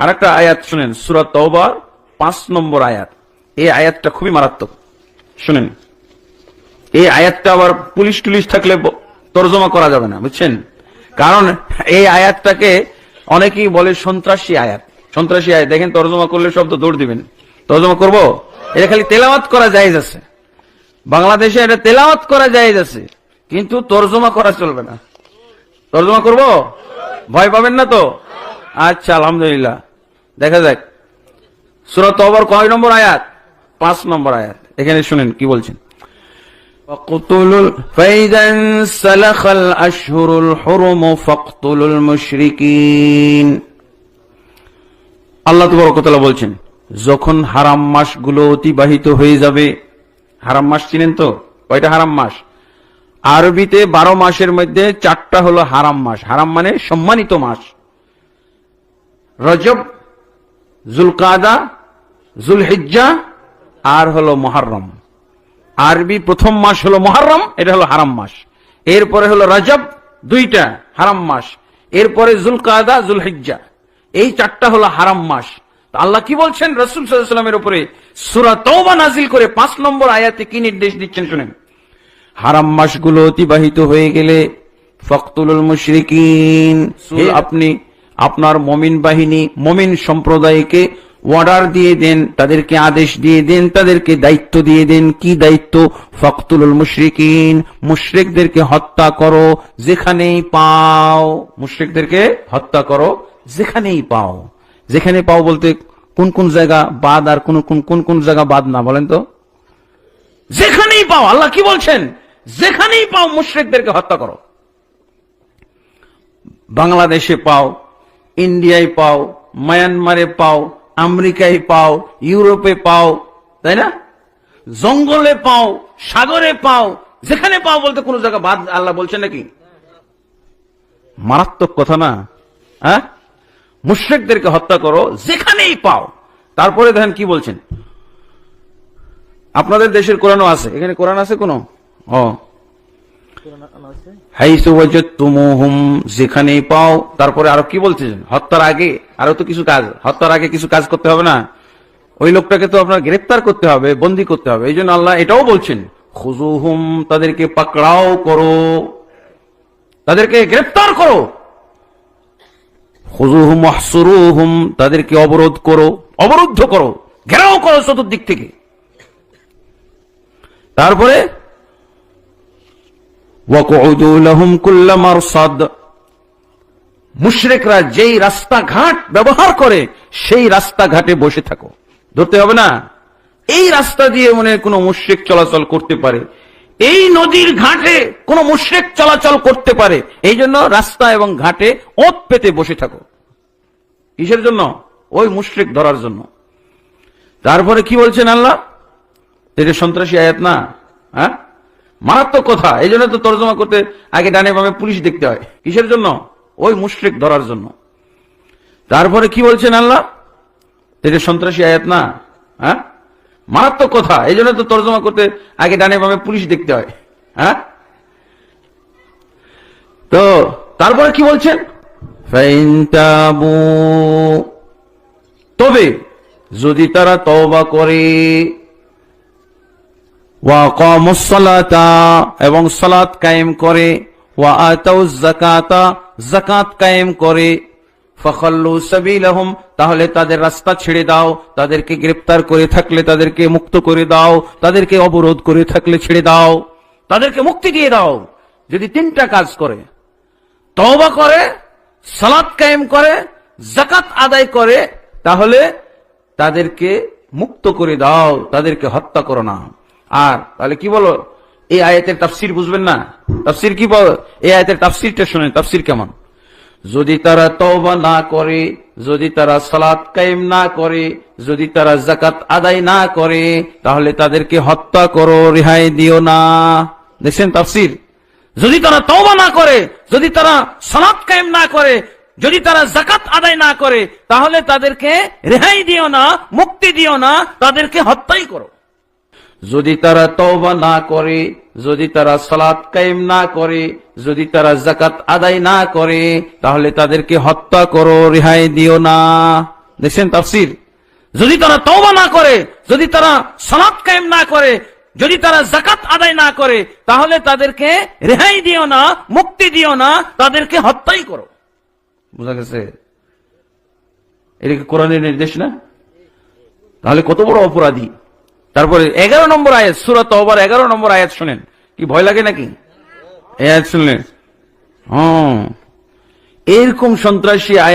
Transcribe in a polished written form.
আরেকটা আয়াত শুনেন, সূরা তাওবার 5 নম্বর আয়াত। এই আয়াতটা খুবই মারাত্মক, শুনেন। এই আয়াতটা আবার পুলিশ টুলিশ থাকলে তরজমা করা যাবে না, বুঝছেন? কারণ এই আয়াতটাকে অনেকেই বলে সন্ত্রাসী আয়াত। সন্ত্রাসী আয়াত দেখেন, তরজমা করলে শব্দ দৌড় দিবেন। তরজমা করব? এটা খালি তেলাওয়াত করা জায়েজ আছে, বাংলাদেশে এটা তেলাওয়াত করা জায়েজ আছে, কিন্তু তরজমা করা চলবে না। তরজমা করব? ভয় পাবেন না তো? আচ্ছা, আলহামদুলিল্লাহ। দেখা যাক সূরা তাওবার কয় নম্বর আয়াত? 5 নম্বর আয়াত। এখানে শুনেন কি বলছেন। فَإِذَا انسَلَخَ الْأَشْهُرُ الْحُرُمُ فَاقْتُلُوا الْمُشْرِكِينَ। আল্লাহ তাবারক ওয়া তাআলা বলছেন, যখন হারাম মাসগুলো অতিবাহিত হয়ে যাবে। হারাম মাস চিনেন তো? কয়টা হারাম মাস? আরবিতে 12 মাসের মধ্যে 4টা হলো হারাম মাস। হারাম মানে সম্মানিত মাস। রজব, জুলকাদা, জুলহিজ্জা আর হলো মুহররম। আরবি প্রথম মাস হলো মুহররম, এটা হলো হারাম মাস। এরপরে হলো রজব, 2টা হারাম মাস। এরপরে জুলকাদা, জুলহিজ্জা, এই 4টা হলো হারাম মাস। আল্লাহ কি বলছেন রাসূল সাল্লাল্লাহু আলাইহি ওয়াসাল্লামের উপরে সূরা তাওবা নাযিল করে 5 নম্বর আয়াতে কি নির্দেশ দিচ্ছেন শুনেন। হারাম মাসগুলো অতিবাহিত হয়ে গেলে ফাকতুলুল মুশরিকিন, আপনি আপনার মুমিন বাহিনী, মুমিন সম্প্রদায়কে অর্ডার দিয়ে দেন, তাদেরকে আদেশ দিয়ে দেন, তাদেরকে দায়িত্ব দিয়ে দেন। কি দায়িত্ব? ফাকতুলুল মুশরিকিন, মুশরিকদেরকে হত্যা করো যেখানেই পাও। মুশরিকদেরকে হত্যা করো যেখানেই পাও। যেখানে পাও বলতে কোন কোন জায়গা বাদ আর কোন কোন জায়গা বাদ না, বলেন তো? যেখানেই পাও। আল্লাহ কি বলছেন? যেখানেই পাও মুশরিকদেরকে হত্যা করো। বাংলাদেশে পাও, ইন্ডিয়ায় পাও, মায়ানমারে পাও, আমেরিকায় পাও, ইউরোপে পাও, তাই না? জঙ্গলে পাও, সাগরে পাও, যেখানে পাও বলতে কোন জায়গা বাদ আল্লাহ বলছেন নাকি? মারাত্মক কথা না? হ্যাঁ, মুশরিকদেরকে হত্যা করো যেখানেই পাও। তারপরে দেখেন কি বলছেন। আপনাদের দেশের কোরআনও আছে, এখানে কোরআন আছে কোন? হাইসু ওয়াজাদতুমুহুম, যেখানেই পাও। তারপরে আরো কি বলছেন? হত্যার আগে আরো তো কিছু কাজ, হত্যার আগে কিছু কাজ করতে হবে না? ওই লোকটাকে তো আপনার গ্রেফতার করতে হবে, বন্দী করতে হবে। এই জন্য আল্লাহ এটাও বলছেন, খুযুহুম, তাদেরকে পাকড়াও করো, তাদেরকে গ্রেফতার করো। খুযুহুম ওয়াহসুরুহুম, তাদেরকে অবরোধ করো, অবরুদ্ধ করো, ঘেরাও করো চতুর্দিক থেকে। তারপরে ওয়াকুদু লাহুম কুল্লা মারসাদ, মুশরিকরা যেই রাস্তাঘাট ব্যবহার করে সেই রাস্তাঘাটে বসে থাকো। ধরতে হবে না এই রাস্তা দিয়ে মনে কোনো মুশরিক চলাচল করতে পারে, এই নদীর ঘাটে কোন মুশরিক চলাচল করতে পারে, এই জন্য রাস্তা এবং ঘাটে ওত পেতে বসে থাকো। কিসের জন্য? ওই মুশরিক ধরার জন্য। তারপরে কি বলছেন আল্লাহ? এটা সন্ত্রাসী আয়াত না? হ্যাঁ, মারাত্মক কথা। এই জন্য তো তরজমা করতে আগে ডানে বামে পুলিশ দেখতে হয়। কিসের জন্য? ওই মুশরিক ধরার জন্য। তারপরে কি বলছেন আল্লাহ? এটা সন্ত্রাসী আয়াত না? হ্যাঁ, মারাত্মক কথা। এই জন্য তো তরজমা করতে আগে ডানে বামে পুলিশ দেখতে হয়। হ্যাঁ, তো তারপরে কি বলছেন? ফাইন তাবু, তবে যদি তারা তওবা করে, ওয়া আকামুস সালাতা, এবং সালাত কায়েম করে, ওয়া আতাউজ যাকাতা, যাকাত কায়েম করে, ফাখাল্লু সাবিলাহুম, তাহলে তাদের রাস্তা ছেড়ে দাও। তাদেরকে গ্রেফতার করে থাকলে তাদেরকে মুক্ত করে দাও, তাদেরকে অবরোধ করে থাকলে ছেড়ে দাও, তাদেরকে মুক্তি দিয়ে দাও। যদি 3টা কাজ করে, তওবা করে, সালাত কায়েম করে, যাকাত আদায় করে, তাহলে তাদেরকে মুক্ত করে দাও, তাদেরকে হত্যা করো না। আর তাহলে কি বলো? এই আয়াতের তাফসীর বুঝবেন না? তাফসীর কি বল? এই আয়াতের তাফসীরটা শুনেন, তাফসীর কেমন। যদি তারা তওবা না করে, যদি তারা সালাত কায়েম না করে, যদি তারা যাকাত আদায় না করে, তাহলে তাদেরকে হত্যা করো, রেহাই দিও না। দেখছেন তাফসীর? যদি তারা তওবা না করে, যদি তারা সালাত কায়েম না করে, যদি তারা যাকাত আদায় না করে, তাহলে তাদেরকে রেহাই দিও না, মুক্তি দিও না, তাদেরকে হত্যাই করো। যদি তারা তওবা না করে, যদি তারা সালাত কায়েম না করে, যদি তারা যাকাত আদায় না করে, তাহলে তাদেরকে হত্যা করো, রেহাই দিও না। দেখছেন তাফসীর। যদি তারা তওবা না করে, যদি তারা সালাত কায়েম না করে, যদি তারা যাকাত আদায় না করে, তাহলে তাদেরকে রেহাই দিও না, মুক্তি দিও না, তাদেরকে হত্যাই করো। বুঝা গেছে? এটা কি কোরআনের নির্দেশ না? তাহলে কত বড় অপরাধী। তারপরে 11 নম্বর আয়াত, সূরা তওবার 11 নম্বর আয়াত শুনেন, কি ভয় লাগে নাকি এই আয়াত শুনলে? এরকম সন্ত্রাসী আয়াত